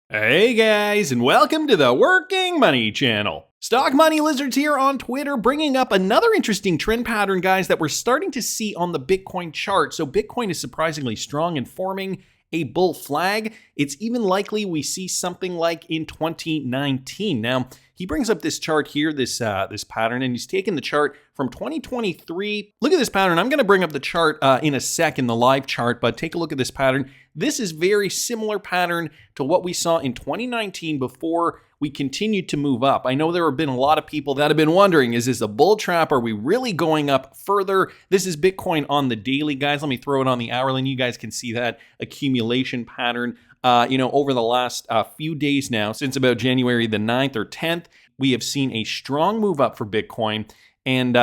Hey guys, and welcome to the Working Money channel. Stock Money Lizards here on Twitter, bringing up another interesting trend pattern, guys, that we're starting to see on the Bitcoin chart. So Bitcoin is surprisingly strong and forming a bull flag. It's even likely we see something like in 2019. Now, he brings up this chart here, this pattern, and he's taken the chart from 2023. Look at this pattern. I'm going to bring up the chart in a sec in the live chart, but take a look at this pattern. This is very similar pattern to what we saw in 2019 before we continued to move up. I know there have been a lot of people that have been wondering, is this a bull trap? Are we really going up further? This is Bitcoin on the daily, guys. Let me throw it on the hourly, and you guys can see that accumulation pattern. Over the last few days now, since about January the 9th or 10th, we have seen a strong move up for Bitcoin. And,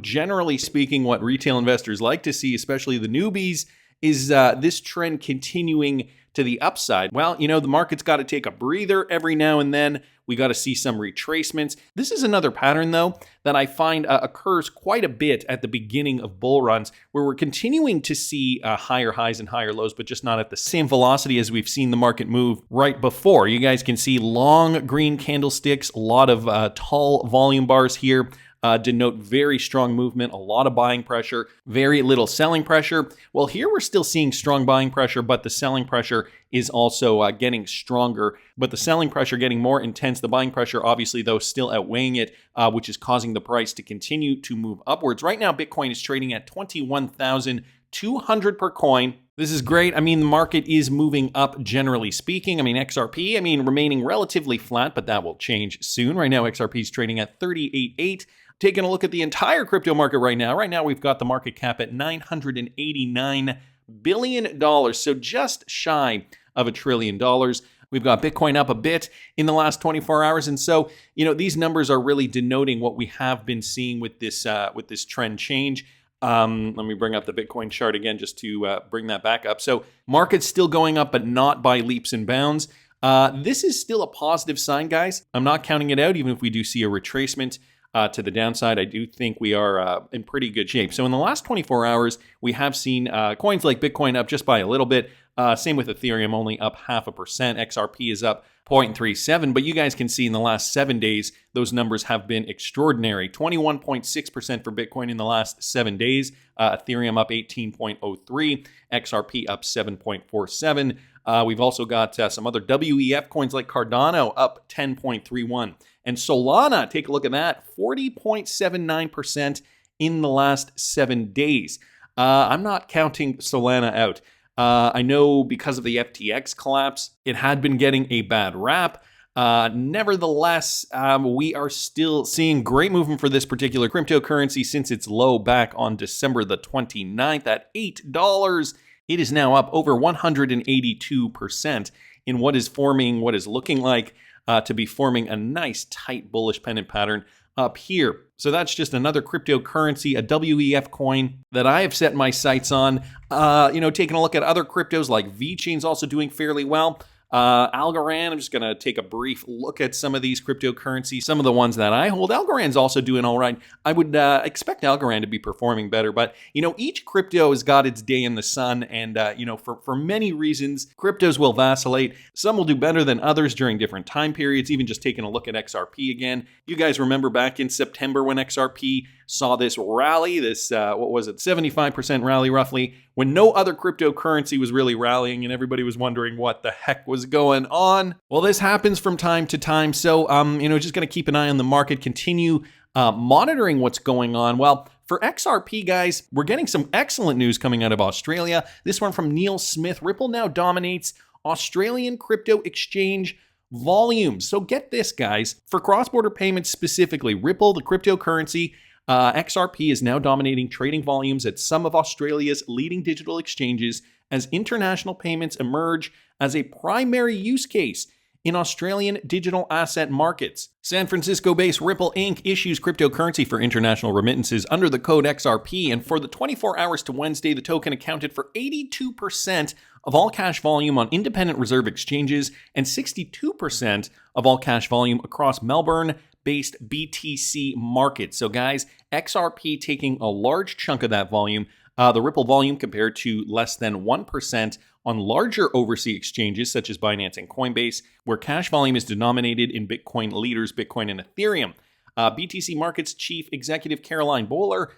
generally speaking, what retail investors like to see, especially the newbies, is this trend continuing to the upside. Well, the market's got to take a breather every now and then. We got to see some retracements. This is another pattern, though, that I find occurs quite a bit at the beginning of bull runs, where we're continuing to see higher highs and higher lows, but just not at the same velocity as we've seen the market move right before. You guys can see long green candlesticks, a lot of tall volume bars here. Denote very strong movement, a lot of buying pressure, very little selling pressure. Well, here we're still seeing strong buying pressure, but the selling pressure is also getting stronger. But the selling pressure getting more intense, the buying pressure obviously, though, still outweighing it, which is causing the price to continue to move upwards. Right now, Bitcoin is trading at $21,200 per coin. This is great. I mean, the market is moving up, generally speaking. I mean, XRP, remaining relatively flat, but that will change soon. Right now, XRP is trading at 38.8. Taking a look at the entire crypto market right now. Right now, we've got the market cap at $989 billion, so just shy of $1 trillion. We've got Bitcoin up a bit in the last 24 hours. And so, these numbers are really denoting what we have been seeing with this trend change. Let me bring up the Bitcoin chart again just to bring that back up. So market's still going up, but not by leaps and bounds. This is still a positive sign, guys. I'm not counting it out, even if we do see a retracement to the downside. I do think we are in pretty good shape. So in the last 24 hours, we have seen coins like Bitcoin up just by a little bit. Same with Ethereum, only up 0.5%. XRP is up 0.37. But you guys can see in the last 7 days, those numbers have been extraordinary. 21.6% for Bitcoin in the last 7 days. Ethereum up 18.03. XRP up 7.47. We've also got some other WEF coins like Cardano up 10.31. And Solana, take a look at that, 40.79% in the last 7 days. I'm not counting Solana out. I know because of the FTX collapse, it had been getting a bad rap. Nevertheless, we are still seeing great movement for this particular cryptocurrency since its low back on December the 29th at $8. It is now up over 182% in what is looking like to be forming a nice tight bullish pennant pattern up here. So that's just another cryptocurrency, a WEF coin that I have set my sights on. Taking a look at other cryptos like VeChain's also doing fairly well. Algorand, I'm just going to take a brief look at some of these cryptocurrencies, some of the ones that I hold. Algorand's also doing all right. I would expect Algorand to be performing better, but each crypto has got its day in the sun, and for many reasons, cryptos will vacillate. Some will do better than others during different time periods. Even just taking a look at XRP again, you guys remember back in September when XRP saw this rally, this 75% rally roughly, when no other cryptocurrency was really rallying and everybody was wondering what the heck was going on. Well, this happens from time to time. So, just going to keep an eye on the market, continue monitoring what's going on. Well, for XRP, guys, we're getting some excellent news coming out of Australia. This one from Neil Smith. Ripple now dominates Australian crypto exchange volumes. So get this, guys. For cross-border payments specifically, Ripple, the cryptocurrency, XRP is now dominating trading volumes at some of Australia's leading digital exchanges as international payments emerge as a primary use case in Australian digital asset markets. San Francisco-based Ripple Inc. issues cryptocurrency for international remittances under the code XRP, and for the 24 hours to Wednesday, the token accounted for 82% of all cash volume on independent reserve exchanges and 62% of all cash volume across Melbourne-based BTC markets. So guys, XRP taking a large chunk of that volume. The Ripple volume compared to less than 1% on larger overseas exchanges such as Binance and Coinbase, where cash volume is denominated in Bitcoin leaders, Bitcoin and Ethereum. BTC Markets Chief Executive Caroline Bowler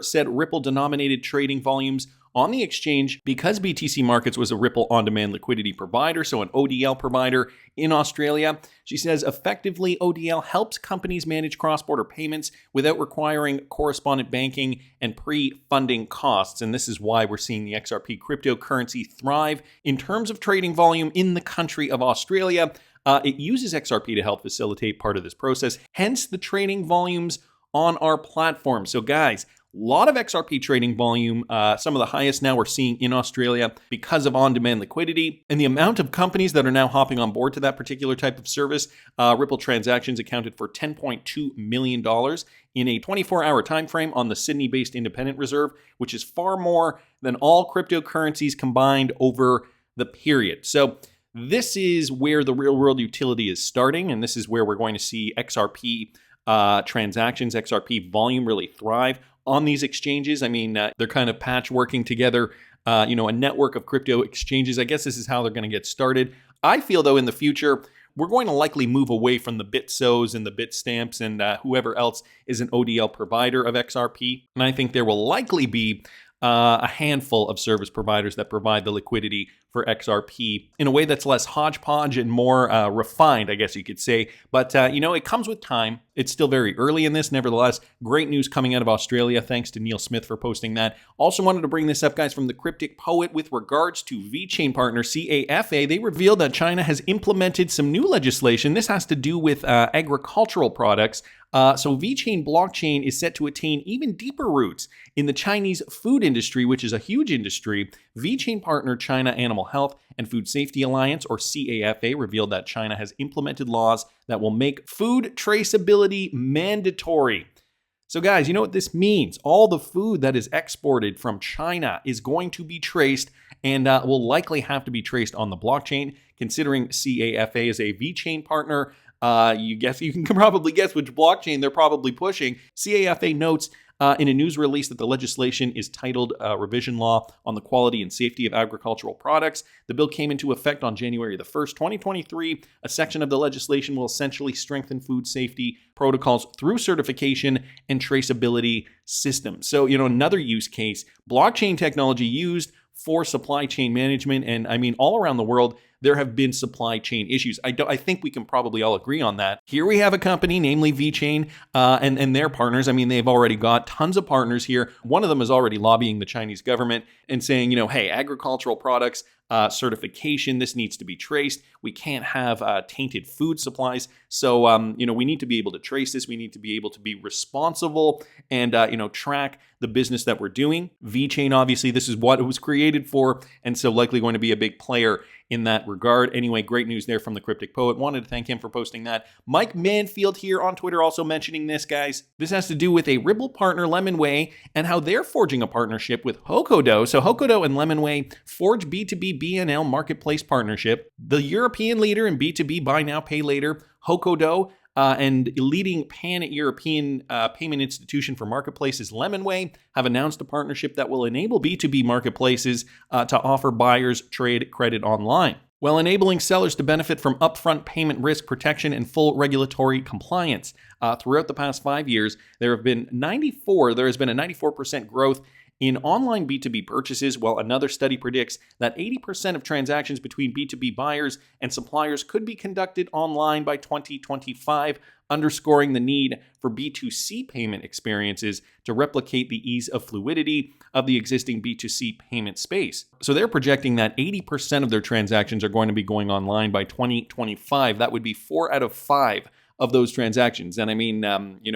said Ripple-denominated trading volumes on the exchange, because BTC Markets was a Ripple on-demand liquidity provider, so an ODL provider in Australia. She says effectively ODL helps companies manage cross-border payments without requiring correspondent banking and pre-funding costs. And this is why we're seeing the XRP cryptocurrency thrive in terms of trading volume in the country of Australia. It uses XRP to help facilitate part of this process, hence the trading volumes on our platform. So guys, a lot of XRP trading volume, some of the highest now we're seeing in Australia because of on-demand liquidity. And the amount of companies that are now hopping on board to that particular type of service, Ripple transactions accounted for $10.2 million in a 24-hour time frame on the Sydney-based Independent Reserve, which is far more than all cryptocurrencies combined over the period. So this is where the real-world utility is starting, and this is where we're going to see XRP transactions, XRP volume really thrive on these exchanges. I mean, they're kind of patchworking together, a network of crypto exchanges. I guess this is how they're going to get started. I feel, though, in the future, we're going to likely move away from the BitSos and the Bitstamps and whoever else is an ODL provider of XRP. And I think there will likely be a handful of service providers that provide the liquidity for XRP in a way that's less hodgepodge and more refined, I guess you could say. But, it comes with time. It's still very early in this. Nevertheless, great news coming out of Australia. Thanks to Neil Smith for posting that. Also wanted to bring this up, guys, from the Cryptic Poet with regards to VeChain partner CAFA. They revealed that China has implemented some new legislation. This has to do with agricultural products. So VeChain blockchain is set to attain even deeper roots in the Chinese food industry, which is a huge industry. VeChain partner China Animal Health and Food Safety Alliance, or CAFA, revealed that China has implemented laws that will make food traceability mandatory. So guys, you know what this means? All the food that is exported from China is going to be traced and will likely have to be traced on the blockchain. Considering CAFA is a VeChain partner, you can probably guess which blockchain they're probably pushing. CAFA notes in a news release that the legislation is titled Revision Law on the Quality and Safety of Agricultural Products. The bill came into effect on January the 1st, 2023. A section of the legislation will essentially strengthen food safety protocols through certification and traceability systems. So, another use case, blockchain technology used for supply chain management. And I mean, all around the world, there have been supply chain issues. I think we can probably all agree on that. Here we have a company, namely VeChain, and their partners. I mean, they've already got tons of partners here. One of them is already lobbying the Chinese government and saying, hey, agricultural products, certification, this needs to be traced. We can't have tainted food supplies. So, we need to be able to trace this. We need to be able to be responsible and, track the business that we're doing. VeChain, obviously, this is what it was created for, and so likely going to be a big player in that regard. Anyway, great news there from the Cryptic Poet. Wanted to thank him for posting that. Mike Manfield here on Twitter also mentioning this, guys. This has to do with a Ripple partner, Limeway, and how they're forging a partnership with Hokodo. So Hokodo and Limeway forge B2B BNL marketplace partnership. The European leader in B2B buy now, pay later, Hokodo, and leading pan-European payment institution for marketplaces, Limeway, have announced a partnership that will enable B2B marketplaces to offer buyers trade credit online, while enabling sellers to benefit from upfront payment risk protection and full regulatory compliance. Throughout the past 5 years, there has been a 94% growth in online B2B purchases, while another study predicts that 80% of transactions between B2B buyers and suppliers could be conducted online by 2025, underscoring the need for B2C payment experiences to replicate the ease of fluidity of the existing B2C payment space. So they're projecting that 80% of their transactions are going to be going online by 2025. That would be 4 out of 5 of those transactions. And I mean,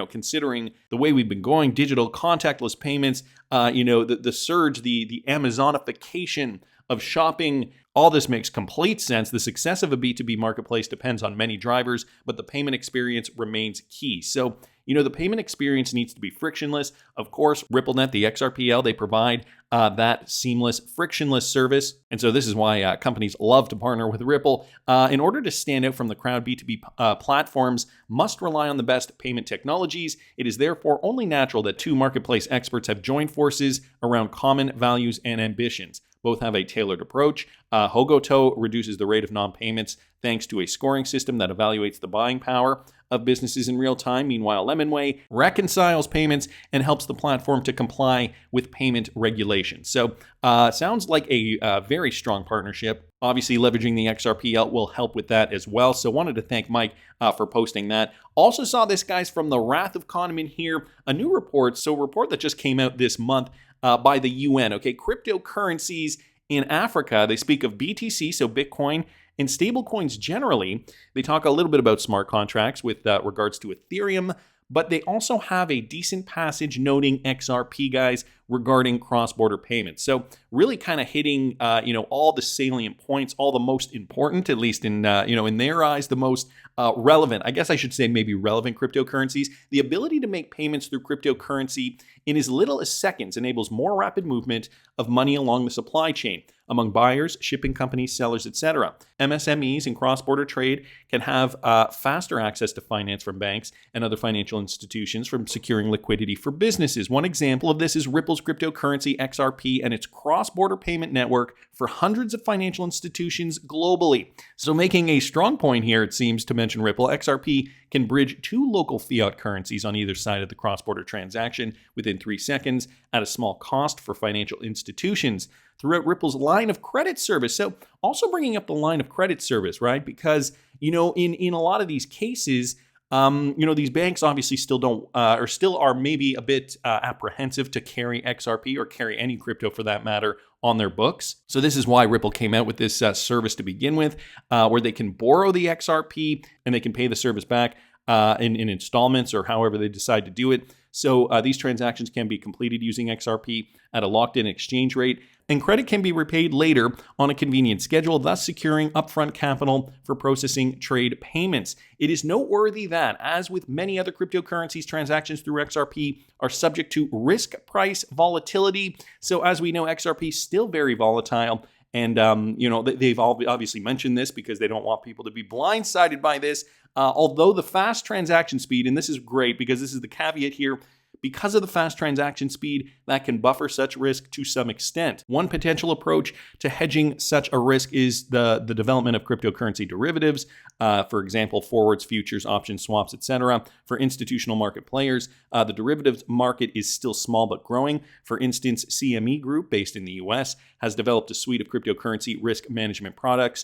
considering the way we've been going, digital contactless payments, the surge, the Amazonification of shopping, all this makes complete sense. The success of a B2B marketplace depends on many drivers, but the payment experience remains key. So, the payment experience needs to be frictionless. Of course, RippleNet, the XRPL, they provide that seamless, frictionless service. And so this is why companies love to partner with Ripple. In order to stand out from the crowd, B2B platforms must rely on the best payment technologies. It is therefore only natural that two marketplace experts have joined forces around common values and ambitions. Both have a tailored approach. Hogoto reduces the rate of non-payments thanks to a scoring system that evaluates the buying power of businesses in real time. Meanwhile, Limeway reconciles payments and helps the platform to comply with payment regulations. So sounds like a very strong partnership. Obviously, leveraging the XRP out will help with that as well. So wanted to thank Mike for posting that. Also saw this, guys, from the Wrath of Kahneman here, a new report. So a report that just came out this month by the UN. Okay, cryptocurrencies in Africa. They speak of BTC, so Bitcoin, and stablecoins generally. They talk a little bit about smart contracts with regards to Ethereum, but they also have a decent passage noting XRP, guys, regarding cross-border payments. So really kind of hitting, all the salient points, all the most important, at least in their eyes, the most relevant, I guess I should say maybe relevant cryptocurrencies. The ability to make payments through cryptocurrency in as little as seconds enables more rapid movement of money along the supply chain among buyers, shipping companies, sellers, etc. MSMEs in cross-border trade can have faster access to finance from banks and other financial institutions from securing liquidity for businesses. One example of this is Ripple's cryptocurrency XRP and its cross-border payment network for hundreds of financial institutions globally. So making a strong point here, it seems, to mention Ripple, XRP can bridge two local fiat currencies on either side of the cross-border transaction within 3 seconds at a small cost for financial institutions throughout Ripple's line of credit service. So also bringing up the line of credit service, right? Because, in a lot of these cases, these banks obviously still don't, or still are maybe a bit apprehensive to carry XRP or carry any crypto for that matter on their books. So this is why Ripple came out with this service to begin with, where they can borrow the XRP and they can pay the service back in installments or however they decide to do it. So these transactions can be completed using XRP at a locked-in exchange rate, and credit can be repaid later on a convenient schedule, thus securing upfront capital for processing trade payments. It is noteworthy that, as with many other cryptocurrencies, transactions through XRP are subject to risk price volatility. So as we know, XRP is still very volatile. And, they've obviously mentioned this because they don't want people to be blindsided by this. Although the fast transaction speed, and this is great because this is the caveat here, because of the fast transaction speed, that can buffer such risk to some extent. One potential approach to hedging such a risk is the development of cryptocurrency derivatives, for example, forwards, futures, options, swaps, etc. For institutional market players, the derivatives market is still small but growing. For instance, CME Group, based in the US, has developed a suite of cryptocurrency risk management products,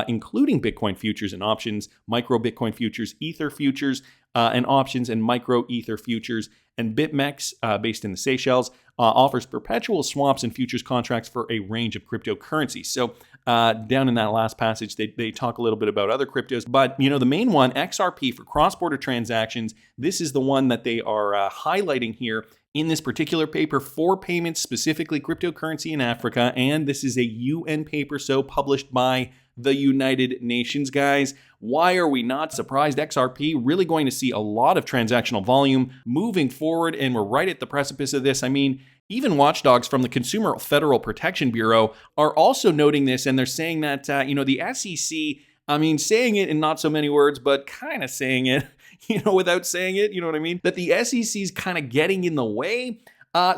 including Bitcoin futures and options, micro Bitcoin futures, Ether futures, and options, and micro Ether futures. And BitMEX, based in the Seychelles, offers perpetual swaps and futures contracts for a range of cryptocurrencies. So down in that last passage, they talk a little bit about other cryptos. But, the main one, XRP, for cross-border transactions, this is the one that they are highlighting here in this particular paper for payments, specifically cryptocurrency in Africa. And this is a UN paper, so published by the United Nations, guys. Why are we not surprised? XRP really going to see a lot of transactional volume moving forward, and we're right at the precipice of this. I mean, even watchdogs from the Consumer Federal Protection Bureau are also noting this, and they're saying that, the SEC, saying it in not so many words, but kind of saying it, without saying it, you know what I mean? That the SEC is kind of getting in the way.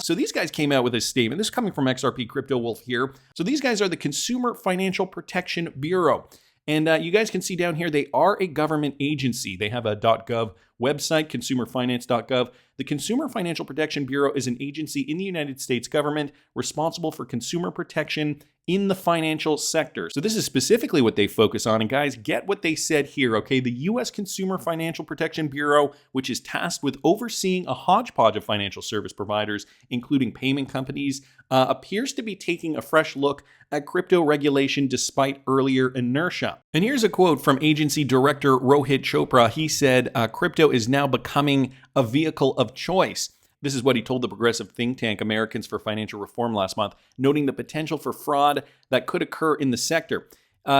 So these guys came out with a statement. This is coming from XRP Crypto Wolf here. So these guys are the Consumer Financial Protection Bureau. And you guys can see down here, they are a government agency. They have a .gov website, consumerfinance.gov. The Consumer Financial Protection Bureau is an agency in the United States government responsible for consumer protection in the financial sector. So this is specifically what they focus on. And guys, get what they said here, okay? The U.S. Consumer Financial Protection Bureau, which is tasked with overseeing a hodgepodge of financial service providers, including payment companies, appears to be taking a fresh look at crypto regulation despite earlier inertia. And here's a quote from agency director Rohit Chopra. He said, crypto is now becoming a vehicle of choice. This is what he told the progressive think tank Americans for Financial Reform last month, noting the potential for fraud that could occur in the sector.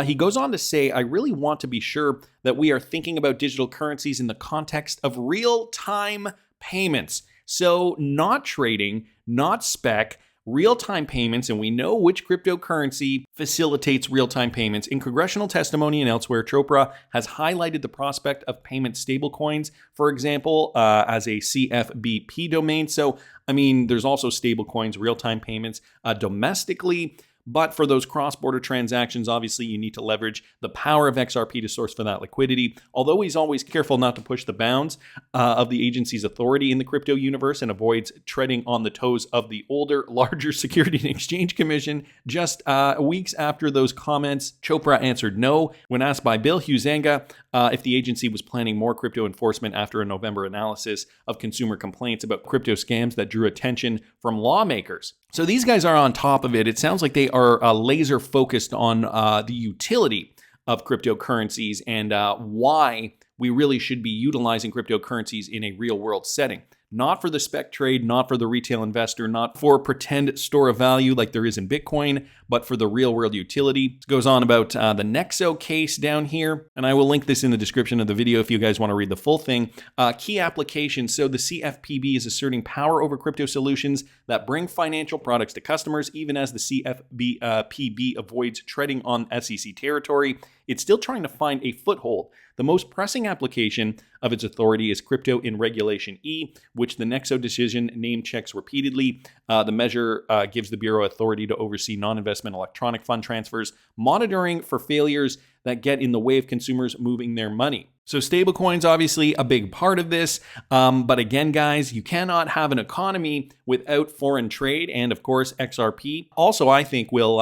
He goes on to say, I really want to be sure that we are thinking about digital currencies in the context of real-time payments. So not trading, not spec, real-time payments, and we know which cryptocurrency facilitates real-time payments. In congressional testimony and elsewhere, Chopra has highlighted the prospect of payment stablecoins, for example, as a CFPB domain. So, there's also stablecoins, real-time payments domestically. But for those cross-border transactions, obviously you need to leverage the power of XRP to source for that liquidity. Although he's always careful not to push the bounds of the agency's authority in the crypto universe and avoids treading on the toes of the older, larger Security and Exchange Commission. Just weeks after those comments, Chopra answered no when asked by Bill Huizenga if the agency was planning more crypto enforcement after a November analysis of consumer complaints about crypto scams that drew attention from lawmakers. So these guys are on top of it. It sounds like they are laser focused on the utility of cryptocurrencies and why we really should be utilizing cryptocurrencies in a real world setting. Not for the spec trade, not for the retail investor, not for pretend store of value like there is in Bitcoin, but for the real world utility. It goes on about the Nexo case down here, and I will link this in the description of the video if you guys want to read the full thing. Key applications. So the CFPB is asserting power over crypto solutions that bring financial products to customers, even as the CFPB avoids treading on SEC territory. It's still trying to find a foothold. The most pressing application of its authority is crypto in Regulation E, which the Nexo decision name checks repeatedly. The measure gives the Bureau authority to oversee non-investment electronic fund transfers, monitoring for failures that get in the way of consumers moving their money. So stablecoins, obviously a big part of this. But again, guys, you cannot have an economy without foreign trade. And of course, XRP also, I think, will,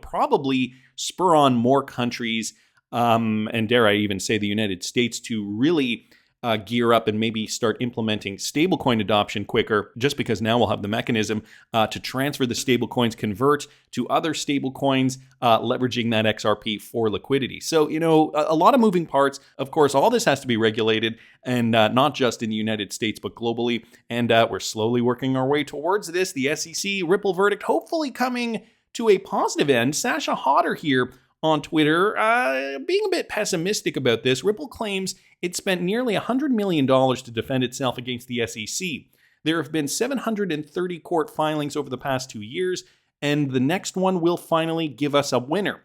probably spur on more countries, and dare I even say the United States, to really gear up and maybe start implementing stablecoin adoption quicker, just because now we'll have the mechanism to transfer the stablecoins, convert to other stablecoins, leveraging that XRP for liquidity. So, a lot of moving parts. Of course, all this has to be regulated, and not just in the United States, but globally. And we're slowly working our way towards this. The SEC Ripple verdict hopefully coming to a positive end. Sasha Hodder here on Twitter, being a bit pessimistic about this. Ripple claims it spent nearly $100 million to defend itself against the SEC. There have been 730 court filings over the past 2 years, and the next one will finally give us a winner.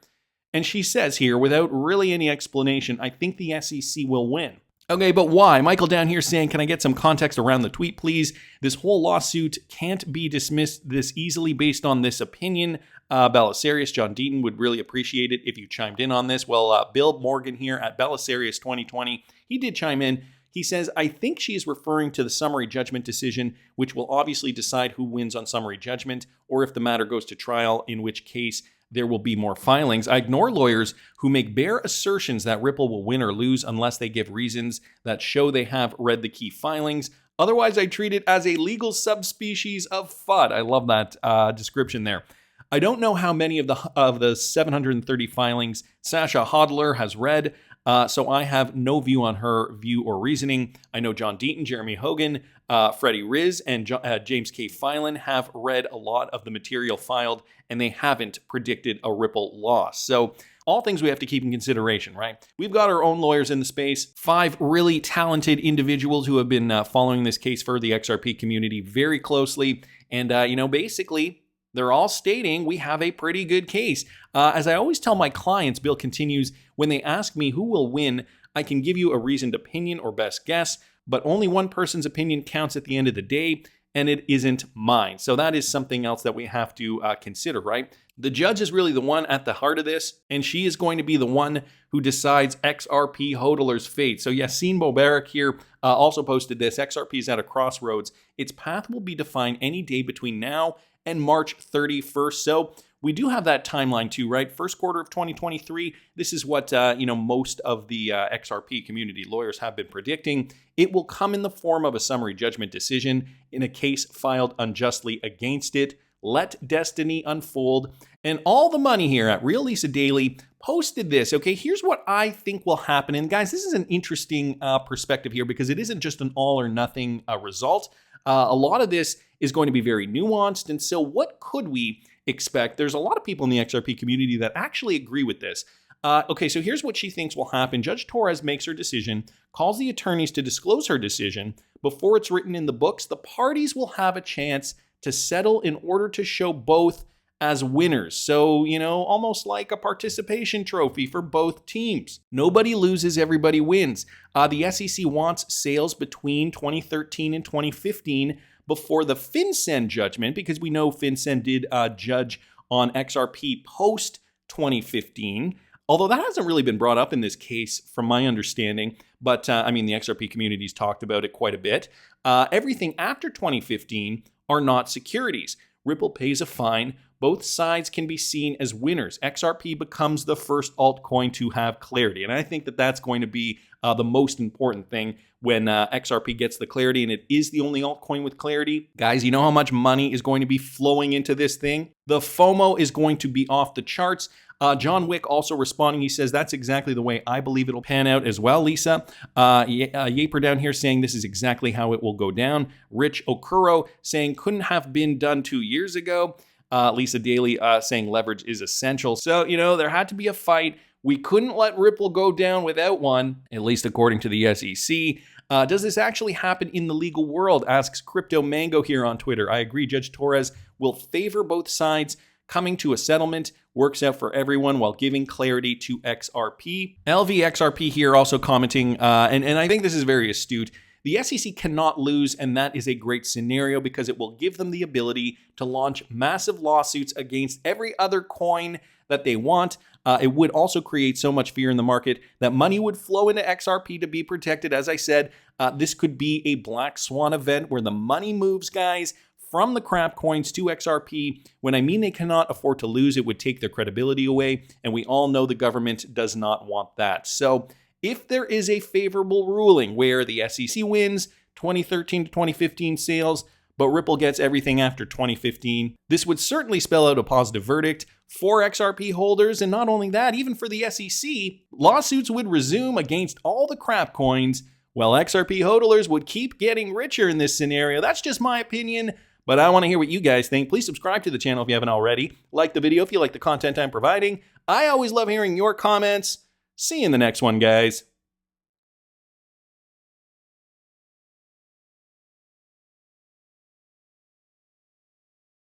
And she says here, without really any explanation, I think the SEC will win. Okay, but why? Michael down here saying, can I get some context around the tweet, please? This whole lawsuit can't be dismissed this easily based on this opinion. Belisarius, John Deaton would really appreciate it if you chimed in on this. Well, Bill Morgan here at Belisarius 2020, he did chime in. He says, I think she is referring to the summary judgment decision, which will obviously decide who wins on summary judgment, or if the matter goes to trial, in which case there will be more filings. I ignore lawyers who make bare assertions that Ripple will win or lose unless they give reasons that show they have read the key filings. Otherwise, I treat it as a legal subspecies of FUD. I love that description there. I don't know how many of the 730 filings Sasha Hodler has read, so I have no view on her view or reasoning. I know John Deaton, Jeremy Hogan, Freddie Riz, and James K. Filan have read a lot of the material filed, and they haven't predicted a Ripple loss. So all things we have to keep in consideration, right? We've got our own lawyers in the space, 5 really talented individuals who have been following this case for the XRP community very closely. And, basically, they're all stating we have a pretty good case. As I always tell my clients, Bill continues, when they ask me who will win, I can give you a reasoned opinion or best guess, but only one person's opinion counts at the end of the day, and it isn't mine. So that is something else that we have to consider, right? The judge is really the one at the heart of this, and she is going to be the one who decides XRP hodler's fate. So Yassine Bobarak here also posted this. XRP is at a crossroads. Its path will be defined any day between now and March 31st. So we do have that timeline too, right? First quarter of 2023. This is what, most of the XRP community lawyers have been predicting. It will come in the form of a summary judgment decision in a case filed unjustly against it. Let destiny unfold. And all the money here at Real Lisa Daily posted this. Okay, here's what I think will happen. And guys, this is an interesting perspective here because it isn't just an all or nothing result. A lot of this is going to be very nuanced. And so what could we expect? There's a lot of people in the XRP community that actually agree with this. Okay, so here's what she thinks will happen. Judge Torres makes her decision, calls the attorneys to disclose her decision. Before it's written in the books, the parties will have a chance to settle in order to show both as winners. So, almost like a participation trophy for both teams. Nobody loses, everybody wins. The SEC wants sales between 2013 and 2015 before the FinCEN judgment, because we know FinCEN did judge on XRP post 2015. Although that hasn't really been brought up in this case, from my understanding. But I mean, the XRP community's talked about it quite a bit. Everything after 2015 are not securities. Ripple pays a fine. Both sides can be seen as winners. XRP becomes the first altcoin to have clarity. And I think that that's going to be the most important thing when XRP gets the clarity, and it is the only altcoin with clarity. Guys, you know how much money is going to be flowing into this thing? The FOMO is going to be off the charts. John Wick also responding, he says, that's exactly the way I believe it'll pan out as well, Lisa. Yaper down here saying this is exactly how it will go down. Rich Okuro saying couldn't have been done 2 years ago. Lisa Daly saying leverage is essential. So, you know, there had to be a fight. We couldn't let Ripple go down without one, at least according to the SEC. Does this actually happen in the legal world? Asks Crypto Mango here on Twitter. I agree. Judge Torres will favor both sides. Coming to a settlement works out for everyone while giving clarity to XRP. LVXRP here also commenting, and I think this is very astute. The SEC cannot lose, and that is a great scenario because it will give them the ability to launch massive lawsuits against every other coin that they want. It would also create so much fear in the market that money would flow into XRP to be protected. As I said, this could be a black swan event where the money moves, guys, from the crap coins to XRP. When I mean they cannot afford to lose, it would take their credibility away, and we all know the government does not want that. So if there is a favorable ruling where the SEC wins 2013 to 2015 sales, but Ripple gets everything after 2015, this would certainly spell out a positive verdict for XRP holders. And not only that, even for the SEC, lawsuits would resume against all the crap coins, while XRP hodlers would keep getting richer in this scenario. That's just my opinion, but I want to hear what you guys think. Please subscribe to the channel if you haven't already. Like the video if you like the content I'm providing. I always love hearing your comments. See you in the next one, guys.